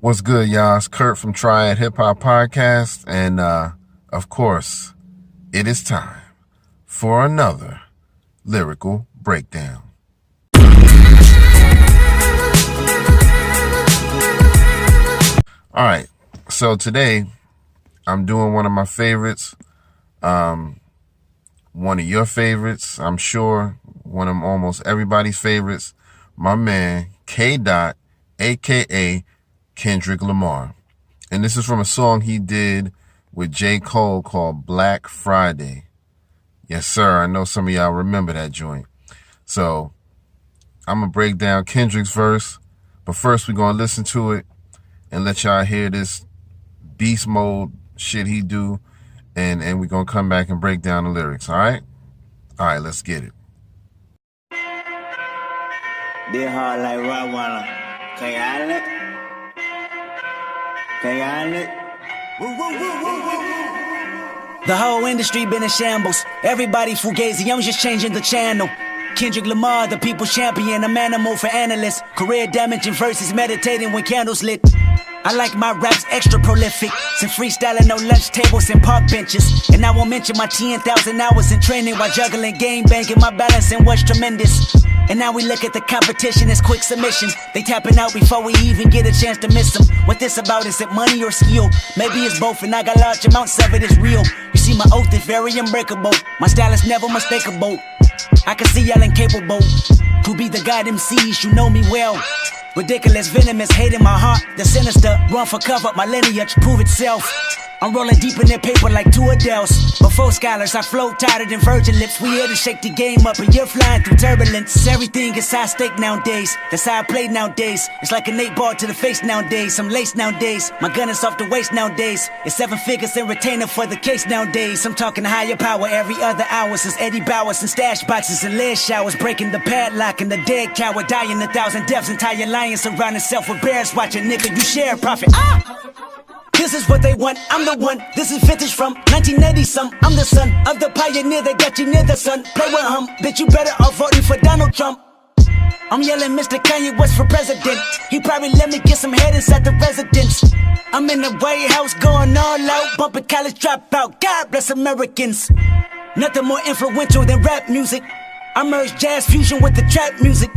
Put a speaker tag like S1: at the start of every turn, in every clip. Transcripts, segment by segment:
S1: What's good, y'all? It's Curt from Triad Hip Hop Podcast. And, of course, it is time for another lyrical breakdown. All right. So today I'm doing one of my favorites. One of your favorites, I'm sure. One of almost everybody's favorites. My man, K. Dot, a.k.a. Kendrick Lamar. And this is from a song he did with J. Cole called Black Friday. Yes, sir. I know some of y'all remember that joint. So I'm going to break down Kendrick's verse. But first, we're going to listen to it and let y'all hear this beast mode shit he do. And we're going to come back and break down the lyrics. All right? All right, let's get it.
S2: They hard like Rottweiler. Can you handle it? Can you handle it?
S3: The whole industry been in shambles. Everybody fugazi, I'm just changing the channel. Kendrick Lamar, the people's champion, I'm animal for analysts. Career damaging verses, meditating when candles lit. I like my raps extra prolific. Some freestyling, no lunch tables and park benches. And I won't mention my 10,000 hours in training while juggling game banking. My balancing was tremendous. And now we look at the competition as quick submissions. They tapping out before we even get a chance to miss them. What this about, is it money or skill? Maybe it's both, and I got large amounts of it, it's real. You see, my oath is very unbreakable. My style is never mistakable. I can see y'all incapable to be the god MCs, you know me well. Ridiculous, venomous, hate in my heart. The sinister, run for cover, my lineage prove itself. I'm rolling deep in their paper like two Adele's. Before scholars, I float tighter than virgin lips. We here to shake the game up and you're flying through turbulence. Everything is high stake nowadays. That's how I play nowadays. It's like an 8-ball to the face nowadays. I'm laced nowadays. My gun is off the waist nowadays. It's 7 figures and retainer for the case nowadays. I'm talking higher power every other hour since Eddie Bowers and stash boxes and lead showers. Breaking the padlock and the dead coward. Dying 1,000 deaths. Entire lion surround itself with bears. Watching nigga, you share profit. This is what they want, I'm the one. This is vintage from 1980-some. I'm the son of the pioneer that got you near the sun. Play with him, bitch, you better off voting for Donald Trump. I'm yelling Mr. Kanye West for president. He probably let me get some head inside the residence. I'm in the White House going all out, bumping college dropout. God bless Americans. Nothing more influential than rap music. I merge jazz fusion with the trap music.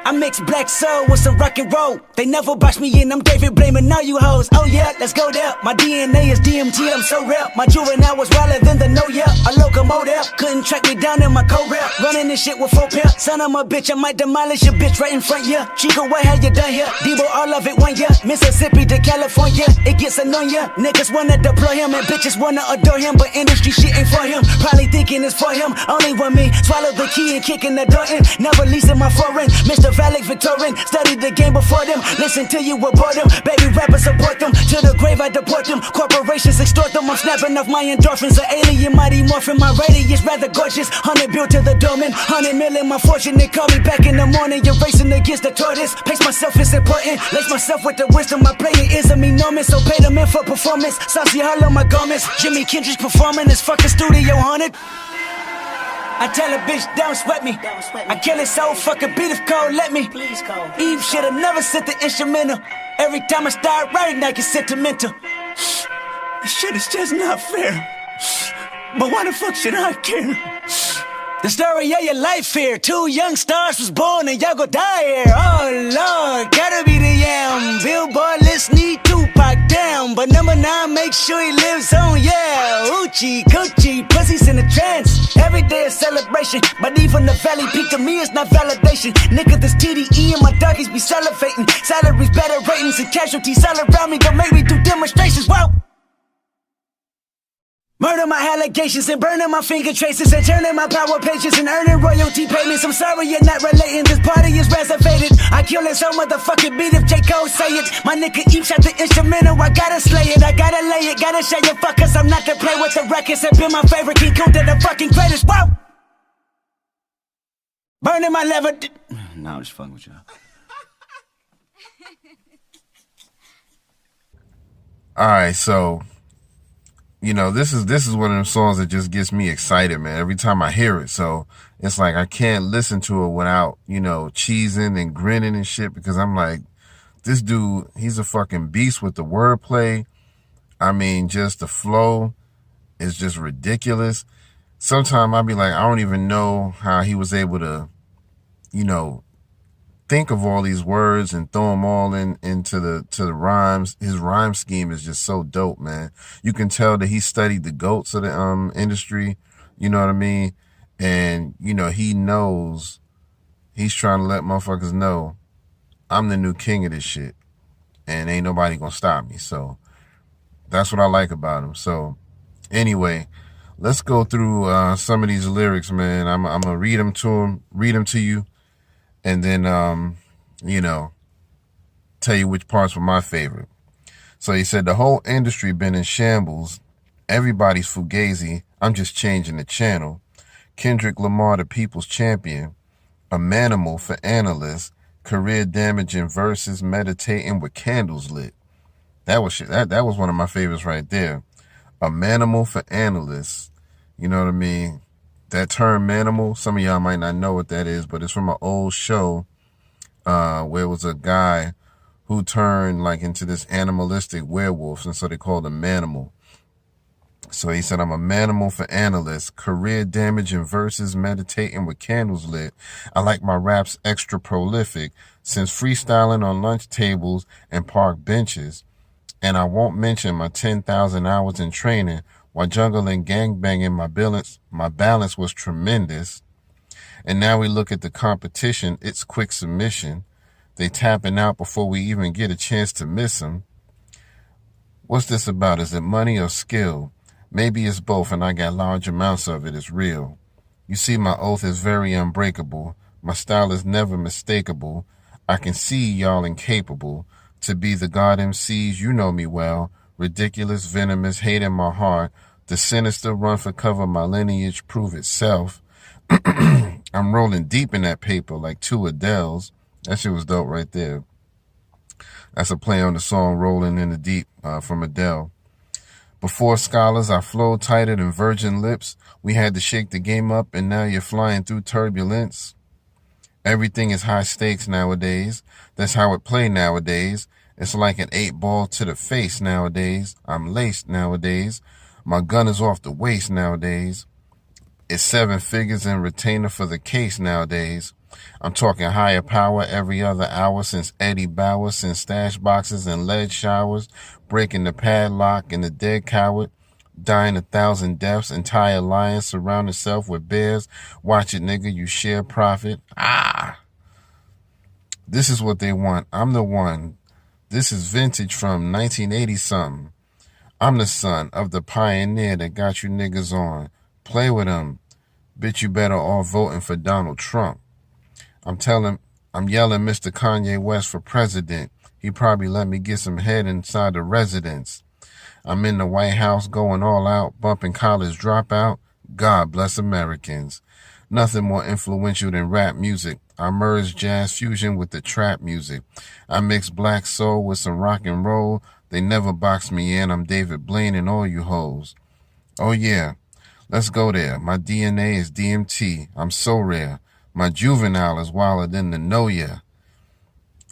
S3: I mix black soul with some rock and roll. They never box me in, I'm David blaming all you hoes. Oh yeah, let's go there. My DNA is DMT, I'm so rare. My juvenile was wilder than the no yeah. A locomotive, couldn't track me down in my co-rap. Running this shit with 4 pair. Son of a bitch, I might demolish your bitch right in front, yeah. Chico, what have you done here? Debo, all of it 1 year. Mississippi to California, it gets annoying, yeah. Niggas wanna deploy him and bitches wanna adore him. But industry shit ain't for him, probably thinking it's for him. Only one me, swallow the key and kicking the door in. Never leasing my foreign, Mr. Valak Victorian, studied the game before them. Listen till you abort them. Baby rappers support them. To the grave I deport them. Corporations extort them. I'm snapping off my endorphins. An alien mighty morphin. My radius rather gorgeous. 100 bill to the domain. 100 million my fortune. They call me back in the morning. You're racing against the tortoise. Pace myself is important. Lace myself with the wisdom. My playing is a enormous. So pay them in for performance. Saucy hollow my garments. Jimmy Kendrick's performing. This fucking studio haunted. I tell a bitch, don't sweat me. I kill it so fucking beat if cold, let me.
S2: Please call.
S3: Eve should've never sent the instrumental. Every time I start writing, I get sentimental. This shit is just not fair. But why the fuck should I care? The story of your life here. 2 young stars was born and y'all gon' die here. Oh Lord, gotta be the yam. Billboard list need Tupac down. But number 9, make sure he lives on, yeah. Oochie, coochie, pussies in a trance. Every day a celebration. But even the valley peak to me is not validation. Nigga, this TDE and my doggies be salivating. Salaries, better ratings, and casualties all around me. Don't make me do demonstrations, whoa. Murder my allegations and burning my finger traces and turning my power pages and earning royalty payments. I'm sorry you're not relating, this party is reservated. I kill it so motherfucking beat if J. Cole say it. My nigga each shot the instrumental, I gotta slay it, I gotta lay it, gotta show you fuckers I'm not to play with the records. Have been my favorite King Curt, the fucking greatest, whoa! Burning my lever.
S2: No, I'm just fucking with y'all.
S1: Alright, so you know, this is one of them songs that just gets me excited, man, every time I hear it. So it's like I can't listen to it without, you know, cheesing and grinning and shit, because I'm like, This dude, he's a fucking beast with the wordplay. I mean, just the flow is just ridiculous. Sometimes I'll be like, I don't even know how he was able to, think of all these words and throw them all into the rhymes. His rhyme scheme is just so dope, man. You can tell that he studied the goats of the industry. You know what I mean? And he knows he's trying to let motherfuckers know I'm the new king of this shit, and ain't nobody gonna stop me. So that's what I like about him. So anyway, let's go through some of these lyrics, man. I'm gonna read them to you, and then tell you which parts were my favorite. So he said, the whole industry been in shambles. Everybody's fugazi. I'm just changing the channel. Kendrick Lamar, the people's champion. A manimal for analysts. Career damaging verses. Meditating with candles lit. That was shit. That was one of my favorites right there. A manimal for analysts. You know what I mean? That term manimal, some of y'all might not know what that is, but it's from an old show where it was a guy who turned like into this animalistic werewolf, and so they called him manimal. So he said, I'm a manimal for analysts, career damaging verses, meditating with candles lit. I like my raps extra prolific, since freestyling on lunch tables and park benches. And I won't mention my 10,000 hours in training while jungling gangbanging. My balance was tremendous. And now we look at the competition. It's quick submission. They tapping out before we even get a chance to miss them. What's this about? Is it money or skill? Maybe it's both, and I got large amounts of it. It's real. You see, my oath is very unbreakable. My style is never mistakable. I can see y'all incapable to be the God MCs. You know me well. Ridiculous, venomous, hate in my heart. The sinister run for cover. My lineage prove itself. I'm rolling deep in that paper like two Adeles. That shit was dope right there. That's a play on the song Rolling in the Deep from Adele. Before scholars, I flowed tighter than virgin lips. We had to shake the game up, and now you're flying through turbulence. Everything is high stakes nowadays. That's how it play nowadays. It's like an 8-ball to the face nowadays. I'm laced nowadays. My gun is off the waist nowadays. It's 7 figures and retainer for the case nowadays. I'm talking higher power every other hour since Eddie Bauer, since stash boxes and lead showers, breaking the padlock and the dead coward, dying 1,000 deaths, entire lions surround itself with bears. Watch it, nigga, you share profit. This is what they want. I'm the one. This is vintage from 1980 something. I'm the son of the pioneer that got you niggas on. Play with him. Bitch, you better all voting for Donald Trump. I'm yelling Mr. Kanye West for president. He probably let me get some head inside the residence. I'm in the White House going all out, bumping college dropout. God bless Americans. Nothing more influential than rap music. I merge jazz fusion with the trap music. I mix black soul with some rock and roll. They never box me in. I'm David Blaine and all you hoes. Oh yeah, let's go there. My DNA is DMT. I'm so rare. My juvenile is wilder than the know ya.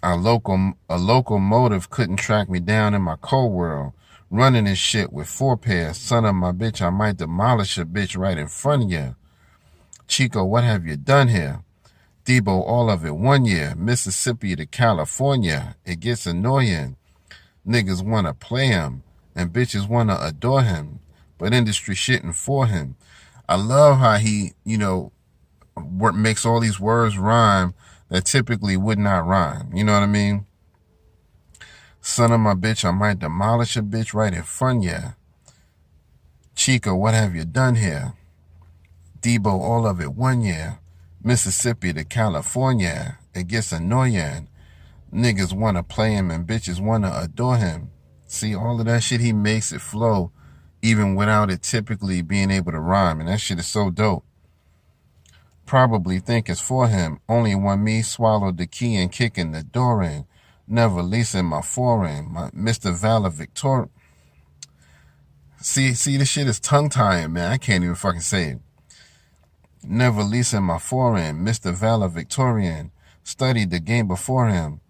S1: A locomotive couldn't track me down in my cold world. Running this shit with 4 pairs. Son of my bitch, I might demolish a bitch right in front of ya. Chico, what have you done here? Debo, all of it 1 year. Mississippi to California. It gets annoying. Niggas wanna play him, and bitches wanna adore him, but industry shitting for him. I love how he, makes all these words rhyme that typically would not rhyme. You know what I mean? Son of my bitch, I might demolish a bitch right in front of ya. Chico, what have you done here? Debo, all of it 1 year. Mississippi to California. It gets annoying. Niggas want to play him and bitches want to adore him. See, all of that shit, he makes it flow even without it typically being able to rhyme. And that shit is so dope. Probably think it's for him. Only when me swallowed the key and kicking the door in. Never leasing my foreign. My Mr. Valedictorian. See, this shit is tongue-tying, man. I can't even fucking say it. Never leasing my foreign. Mr. Valedictorian. Studied the game before him.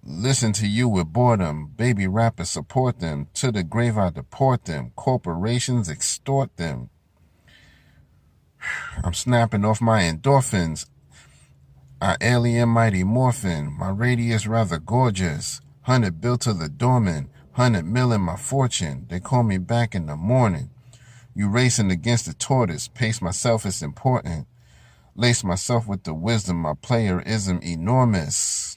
S1: Listen to you with boredom. Baby rappers support them. To the grave I deport them. Corporations extort them. I'm snapping off my endorphins. I alien mighty morphin. My radius rather gorgeous. 100 built to the doorman. 100 mil in my fortune. They call me back in the morning. You racing against the tortoise. Pace myself is important. Lace myself with the wisdom. My playerism enormous.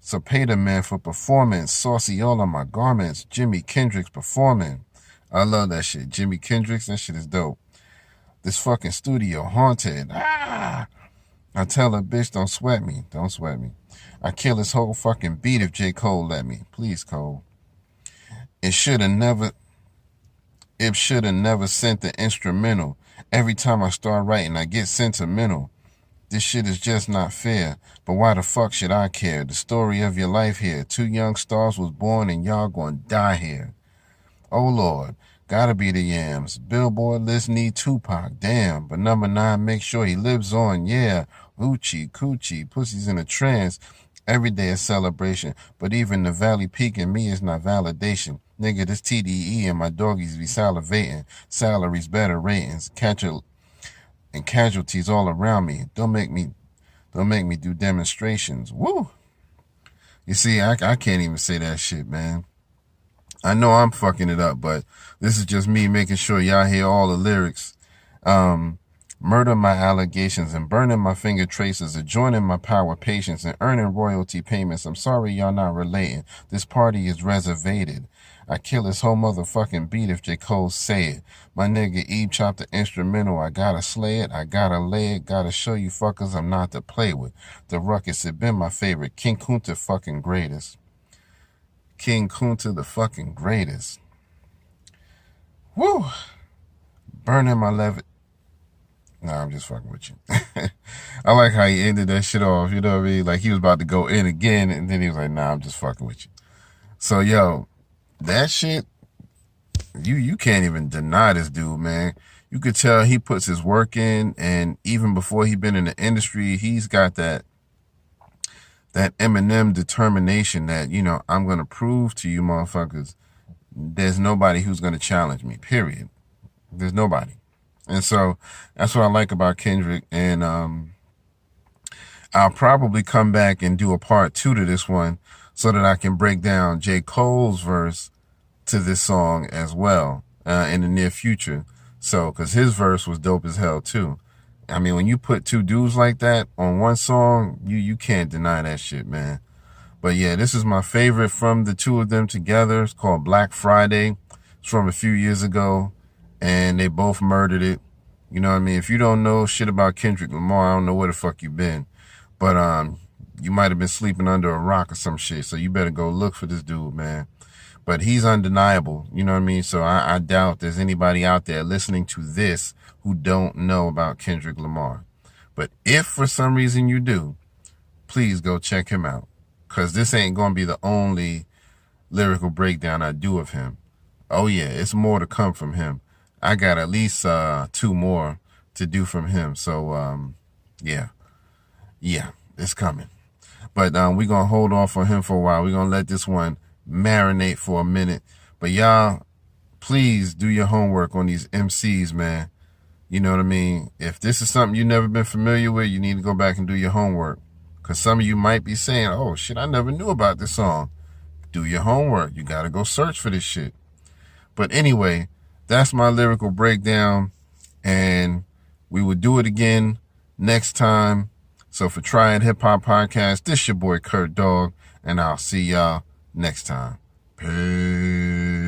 S1: So pay the man for performance. Saucy all on my garments. Jimi Kendrick's performing. I love that shit. Jimi Kendrick's, that shit is dope. This fucking studio haunted. I tell a bitch, don't sweat me. Don't sweat me. I kill this whole fucking beat if J. Cole let me. Please, Cole. It shoulda never sent the instrumental. Every time I start writing, I get sentimental. This shit is just not fair. But why the fuck should I care? The story of your life here. 2 young stars was born and y'all gonna die here. Oh Lord. Gotta be the yams. Billboard list need Tupac. Damn. But number 9, make sure he lives on. Yeah. Hoochie, coochie, pussies in a trance. Every day a celebration. But even the valley peak in me is not validation. Nigga, this TDE and my doggies be salivating. Salaries, better ratings. And casualties all around me. Don't make me do demonstrations. Woo. You see, I can't even say that shit, man. I know I'm fucking it up, but this is just me making sure y'all hear all the lyrics. Murder my allegations and burning my finger traces, adjoining my power, patience, and earning royalty payments. I'm sorry y'all not relating. This party is reservated. I kill this whole motherfucking beat if J. Cole say it. My nigga Eve chopped the instrumental. I gotta slay it. I gotta lay it. Gotta show you fuckers I'm not to play with. The Ruckus had been my favorite. King Kunta fucking greatest. King Kunta the fucking greatest. Woo! Burning my levitt. Nah, I'm just fucking with you. I like how he ended that shit off, you know what I mean? Like he was about to go in again, and then he was like, nah, I'm just fucking with you. So, yo, that shit, you can't even deny this dude, man. You could tell he puts his work in, and even before he been in the industry, he's got that Eminem determination that, you know, I'm going to prove to you motherfuckers there's nobody who's going to challenge me, period. There's nobody. And so that's what I like about Kendrick. And I'll probably come back and do a part 2 to this one so that I can break down J. Cole's verse to this song as well in the near future. So, because his verse was dope as hell too. I mean, when you put 2 dudes like that on one song, you can't deny that shit, man. But yeah, this is my favorite from the 2 of them together. It's called Black Friday. It's from a few years ago, and they both murdered it. You know what I mean? If you don't know shit about Kendrick Lamar, I don't know where the fuck you been. But you might have been sleeping under a rock or some shit, so you better go look for this dude, man. But he's undeniable, you know what I mean? So I doubt there's anybody out there listening to this who don't know about Kendrick Lamar. But if for some reason you do, please go check him out. Because this ain't going to be the only lyrical breakdown I do of him. Oh yeah, it's more to come from him. I got at least 2 more to do from him. So yeah, it's coming. But we're going to hold off on him for a while. We're going to let this one marinate for a minute. But y'all, please do your homework on these MCs, man. You know what I mean? If this is something you've never been familiar with, you need to go back and do your homework. Because some of you might be saying, oh, shit, I never knew about this song. Do your homework. You got to go search for this shit. But anyway, that's my lyrical breakdown. And we will do it again next time. So for Try It Hip Hop Podcast, this your boy Curt Dog. And I'll see y'all next time. Peace.